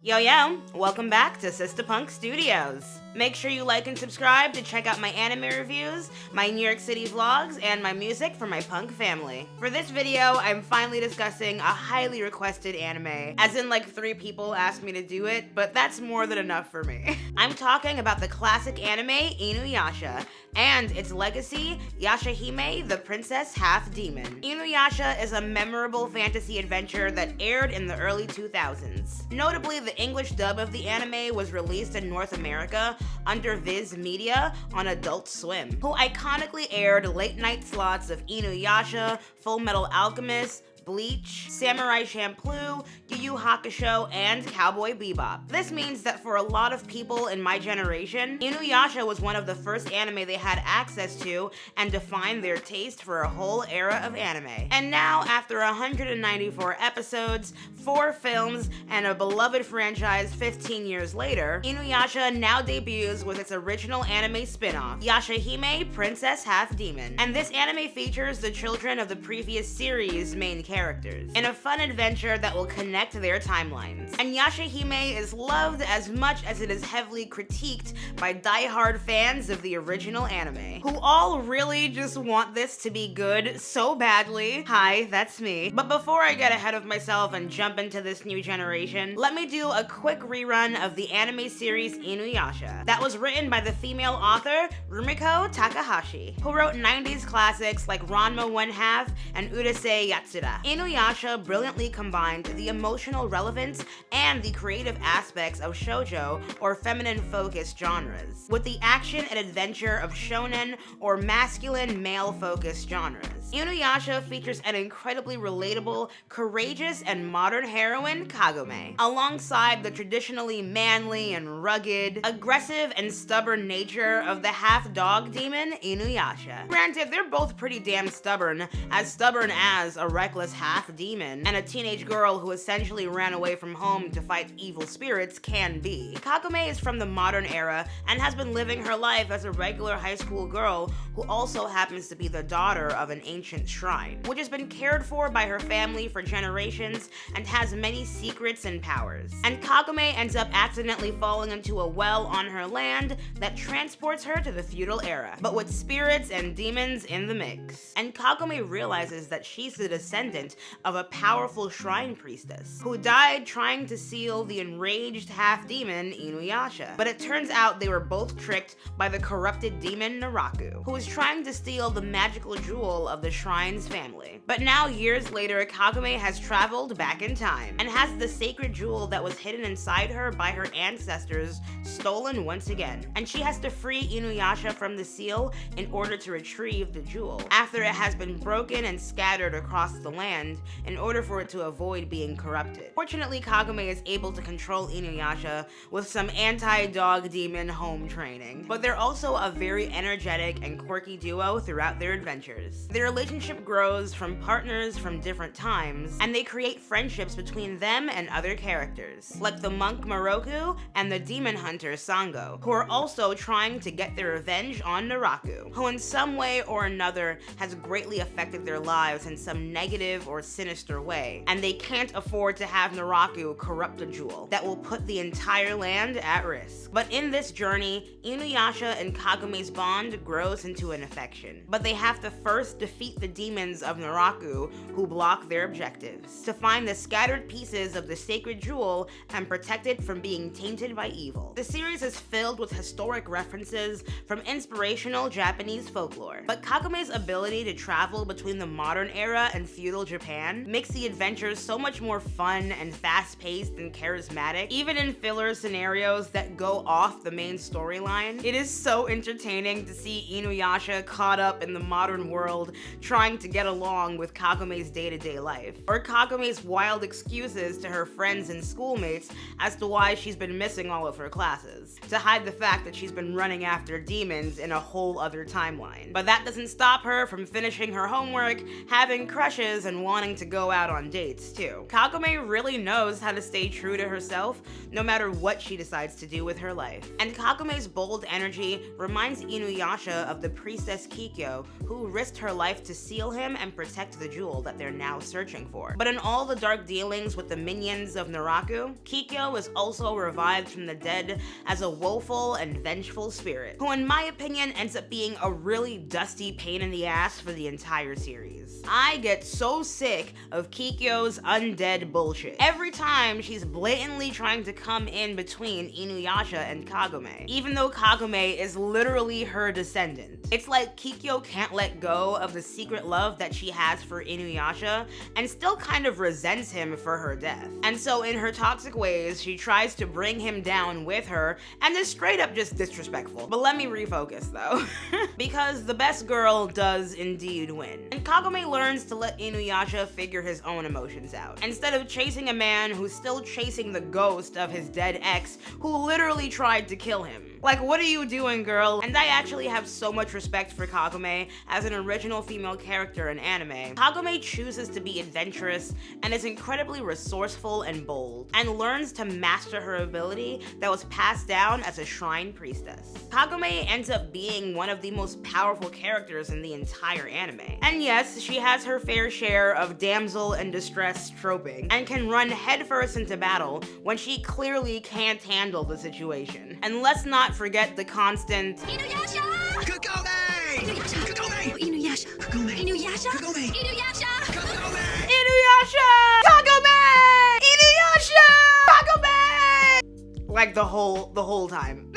Yo, welcome back to Sistah Punk Studios. Make sure you like and subscribe to check out my anime reviews, my New York City vlogs, and my music for my punk family. For this video, I'm finally discussing a highly requested anime, as in like 3 people asked me to do it, but that's more than enough for me. I'm talking about the classic anime Inuyasha, and its legacy, Yashahime, the Princess Half-Demon. Inuyasha is a memorable fantasy adventure that aired in the early 2000s. Notably, the English dub of the anime was released in North America under Viz Media on Adult Swim, who iconically aired late-night slots of Inuyasha, Full Metal Alchemist, Bleach, Samurai Champloo, Yu Yu Hakusho, and Cowboy Bebop. This means that for a lot of people in my generation, Inuyasha was one of the first anime they had access to and defined their taste for a whole era of anime. And now, after 194 episodes, 4 films, and a beloved franchise 15 years later, Inuyasha now debuts with its original anime spin-off, Yashahime, Princess Half-Demon. And this anime features the children of the previous series' main characters in a fun adventure that will connect their timelines. And Yashahime is loved as much as it is heavily critiqued by die-hard fans of the original anime, who all really just want this to be good so badly. Hi, that's me. But before I get ahead of myself and jump into this new generation, let me do a quick rerun of the anime series Inuyasha that was written by the female author Rumiko Takahashi, who wrote 90s classics like Ranma 1/2 and Urusei Yatsura. Inuyasha brilliantly combined the emotional relevance and the creative aspects of shoujo, or feminine-focused genres, with the action and adventure of shonen, or masculine, male-focused genres. Inuyasha features an incredibly relatable, courageous, and modern heroine, Kagome, alongside the traditionally manly and rugged, aggressive, and stubborn nature of the half-dog demon, Inuyasha. Granted, they're both pretty damn stubborn as a reckless half-demon and a teenage girl who essentially ran away from home to fight evil spirits can be. Kagome is from the modern era and has been living her life as a regular high school girl who also happens to be the daughter of an ancient shrine, which has been cared for by her family for generations and has many secrets and powers. And Kagome ends up accidentally falling into a well on her land that transports her to the feudal era, but with spirits and demons in the mix. And Kagome realizes that she's the descendant of a powerful shrine priestess who died trying to seal the enraged half-demon Inuyasha. But it turns out they were both tricked by the corrupted demon Naraku, who was trying to steal the magical jewel of the shrine's family. But now, years later, Kagome has traveled back in time and has the sacred jewel that was hidden inside her by her ancestors stolen once again. And she has to free Inuyasha from the seal in order to retrieve the jewel, after it has been broken and scattered across the land in order for it to avoid being corrupted. Fortunately, Kagome is able to control Inuyasha with some anti-dog demon home training, but they're also a very energetic and quirky duo throughout their adventures. Their relationship grows from partners from different times, and they create friendships between them and other characters, like the monk Moroku and the demon hunter Sango, who are also trying to get their revenge on Naraku, who in some way or another has greatly affected their lives in some negative or sinister way, and they can't afford to have Naraku corrupt a jewel that will put the entire land at risk. But in this journey, Inuyasha and Kagome's bond grows into an affection, but they have to first defeat the demons of Naraku who block their objectives, to find the scattered pieces of the sacred jewel and protect it from being tainted by evil. The series is filled with historic references from inspirational Japanese folklore, but Kagome's ability to travel between the modern era and feudal Japan makes the adventures so much more fun and fast-paced and charismatic, even in filler scenarios that go off the main storyline. It is so entertaining to see Inuyasha caught up in the modern world trying to get along with Kagome's day-to-day life, or Kagome's wild excuses to her friends and schoolmates as to why she's been missing all of her classes, to hide the fact that she's been running after demons in a whole other timeline. But that doesn't stop her from finishing her homework, having crushes, and wanting to go out on dates too. Kagome really knows how to stay true to herself no matter what she decides to do with her life. And Kagome's bold energy reminds Inuyasha of the priestess Kikyo, who risked her life life to seal him and protect the jewel that they're now searching for. But in all the dark dealings with the minions of Naraku, Kikyo is also revived from the dead as a woeful and vengeful spirit, who in my opinion ends up being a really dusty pain in the ass for the entire series. I get so sick of Kikyo's undead bullshit. Every time she's blatantly trying to come in between Inuyasha and Kagome, even though Kagome is literally her descendant. It's like Kikyo can't let go of the secret love that she has for Inuyasha and still kind of resents him for her death. And so in her toxic ways, she tries to bring him down with her and is straight up just disrespectful. But let me refocus though, because the best girl does indeed win. And Kagome learns to let Inuyasha figure his own emotions out, instead of chasing a man who's still chasing the ghost of his dead ex who literally tried to kill him. Like, what are you doing, girl? And I actually have so much respect for Kagome as an original female character in anime. Kagome chooses to be adventurous and is incredibly resourceful and bold, and learns to master her ability that was passed down as a shrine priestess. Kagome ends up being one of the most powerful characters in the entire anime. And yes, she has her fair share of damsel in distress troping, and can run headfirst into battle when she clearly can't handle the situation. And let's not forget the constant Inuyasha! Kagome! Inuyasha! Kagome! Inuyasha! Kagome! Inuyasha! Kagome! Inuyasha! Kagome! Inuyasha! Kagome! Inuyasha! Kagome! Like the whole time.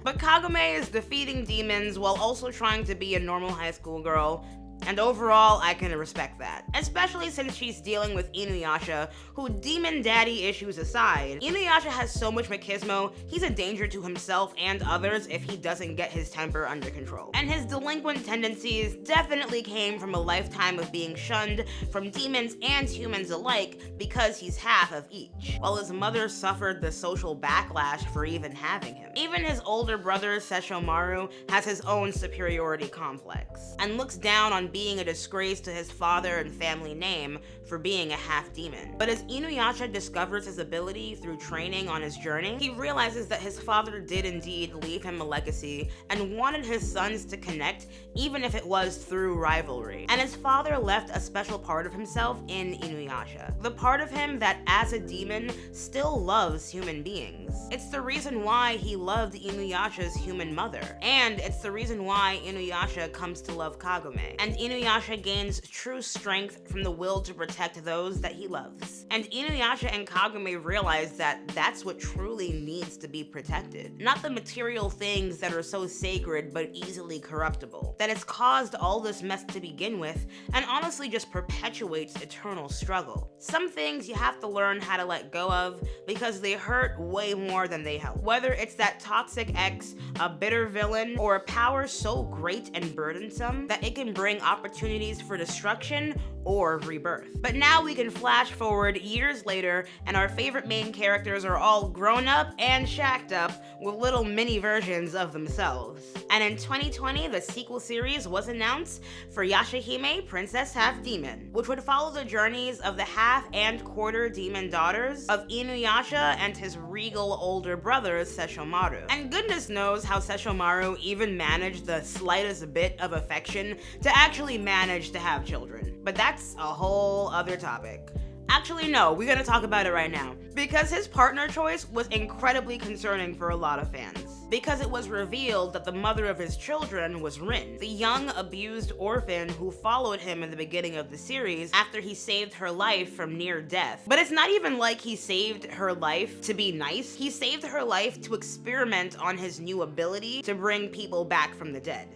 But Kagome is defeating demons while also trying to be a normal high school girl, and overall, I can respect that. Especially since she's dealing with Inuyasha, who, demon daddy issues aside, Inuyasha has so much machismo, he's a danger to himself and others if he doesn't get his temper under control. And his delinquent tendencies definitely came from a lifetime of being shunned from demons and humans alike because he's half of each, while his mother suffered the social backlash for even having him. Even his older brother, Sesshomaru, has his own superiority complex, and looks down on being a disgrace to his father and family name for being a half-demon. But as Inuyasha discovers his ability through training on his journey, he realizes that his father did indeed leave him a legacy and wanted his sons to connect, even if it was through rivalry. And his father left a special part of himself in Inuyasha. The part of him that, as a demon, still loves human beings. It's the reason why he loved Inuyasha's human mother. And it's the reason why Inuyasha comes to love Kagome. And Inuyasha gains true strength from the will to protect those that he loves. And Inuyasha and Kagome realize that that's what truly needs to be protected. Not the material things that are so sacred but easily corruptible. That has caused all this mess to begin with, and honestly just perpetuates eternal struggle. Some things you have to learn how to let go of because they hurt way more than they help. Whether it's that toxic ex, a bitter villain, or a power so great and burdensome that it can bring opportunities for destruction or rebirth. But now we can flash forward years later and our favorite main characters are all grown up and shacked up with little mini versions of themselves. And in 2020, the sequel series was announced for Yashahime, Princess Half Demon, which would follow the journeys of the half and quarter demon daughters of Inuyasha and his regal older brother, Sesshomaru. And goodness knows how Sesshomaru even managed the slightest bit of affection to actually manage to have children. But that's a whole other topic. Actually, no, we're gonna talk about it right now. Because his partner choice was incredibly concerning for a lot of fans. Because it was revealed that the mother of his children was Rin, the young, abused orphan who followed him in the beginning of the series after he saved her life from near death. But it's not even like he saved her life to be nice. He saved her life to experiment on his new ability to bring people back from the dead.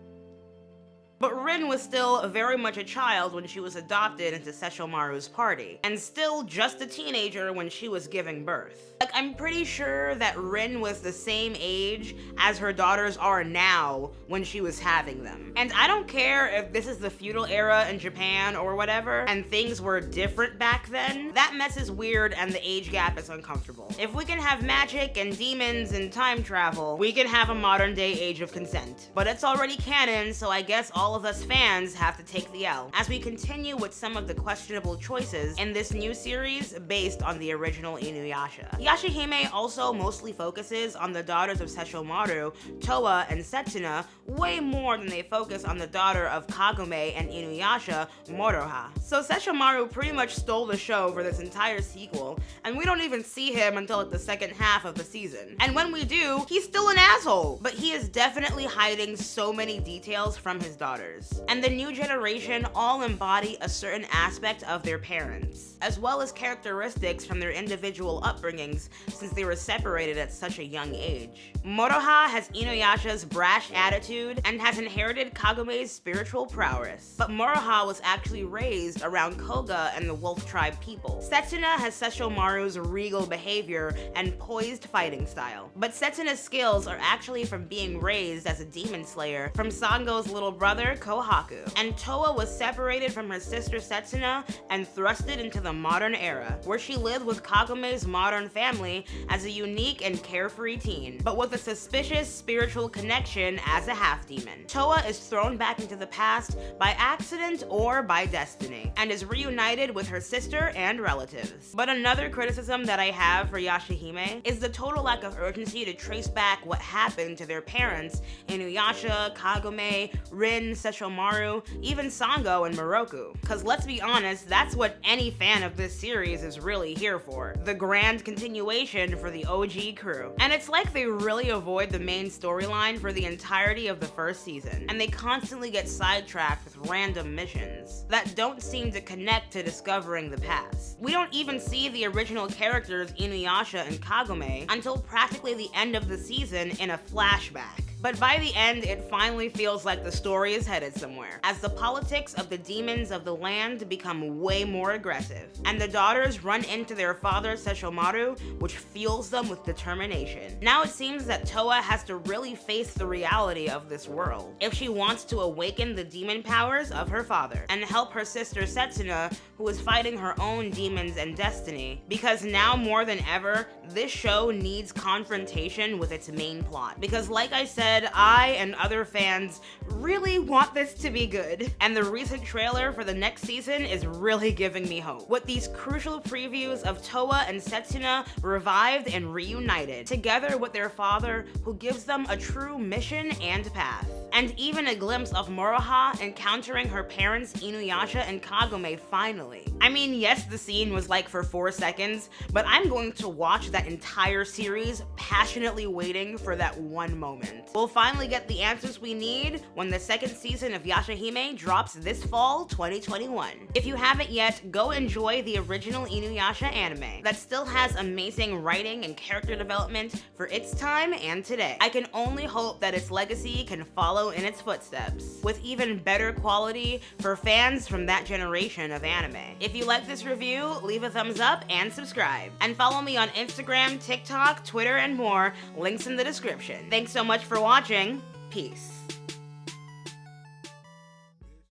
But Rin was still very much a child when she was adopted into Sesshomaru's party, and still just a teenager when she was giving birth. Like, I'm pretty sure that Rin was the same age as her daughters are now when she was having them. And I don't care if this is the feudal era in Japan or whatever, and things were different back then. That mess is weird and the age gap is uncomfortable. If we can have magic and demons and time travel, we can have a modern day age of consent. But it's already canon, so I guess all all of us fans have to take the L, as we continue with some of the questionable choices in this new series based on the original Inuyasha. Yashahime also mostly focuses on the daughters of Sesshomaru, Towa, and Setsuna way more than they focus on the daughter of Kagome and Inuyasha, Moroha. So Sesshomaru pretty much stole the show for this entire sequel, and we don't even see him until like the second half of the season. And when we do, he's still an asshole, but he is definitely hiding so many details from his daughters. And the new generation all embody a certain aspect of their parents, as well as characteristics from their individual upbringings since they were separated at such a young age. Moroha has Inuyasha's brash attitude and has inherited Kagome's spiritual prowess, but Moroha was actually raised around Koga and the Wolf Tribe people. Setsuna has Sesshomaru's regal behavior and poised fighting style, but Setsuna's skills are actually from being raised as a demon slayer from Sango's little brother Kohaku. And Towa was separated from her sister Setsuna and thrusted into the modern era, where she lived with Kagome's modern family as a unique and carefree teen, but with a suspicious spiritual connection as a half-demon. Towa is thrown back into the past by accident or by destiny, and is reunited with her sister and relatives. But another criticism that I have for Yashahime is the total lack of urgency to trace back what happened to their parents, Inuyasha, Kagome, Rin, Sesshomaru, even Sango and Moroku. Cause let's be honest, that's what any fan of this series is really here for. The grand continuation for the OG crew. And it's like they really avoid the main storyline for the entirety of the first season, and they constantly get sidetracked with random missions that don't seem to connect to discovering the past. We don't even see the original characters Inuyasha and Kagome until practically the end of the season in a flashback. But by the end, it finally feels like the story is headed somewhere, as the politics of the demons of the land become way more aggressive, and the daughters run into their father Sesshomaru, which fuels them with determination. Now it seems that Towa has to really face the reality of this world if she wants to awaken the demon powers of her father, and help her sister Setsuna, who is fighting her own demons and destiny, because now more than ever, this show needs confrontation with its main plot. Because like I said, I and other fans really want this to be good, and the recent trailer for the next season is really giving me hope, with these crucial previews of Towa and Setsuna revived and reunited, together with their father, who gives them a true mission and path. And even a glimpse of Moroha encountering her parents Inuyasha and Kagome finally. I mean, yes, the scene was like for 4 seconds, but I'm going to watch that entire series passionately waiting for that one moment. We'll finally get the answers we need when the second season of Yashahime drops this fall 2021. If you haven't yet, go enjoy the original Inuyasha anime that still has amazing writing and character development for its time and today. I can only hope that its legacy can follow in its footsteps, with even better quality for fans from that generation of anime. If you like this review, leave a thumbs up and subscribe. And follow me on Instagram, TikTok, Twitter, and more, links in the description. Thanks so much for watching. Peace.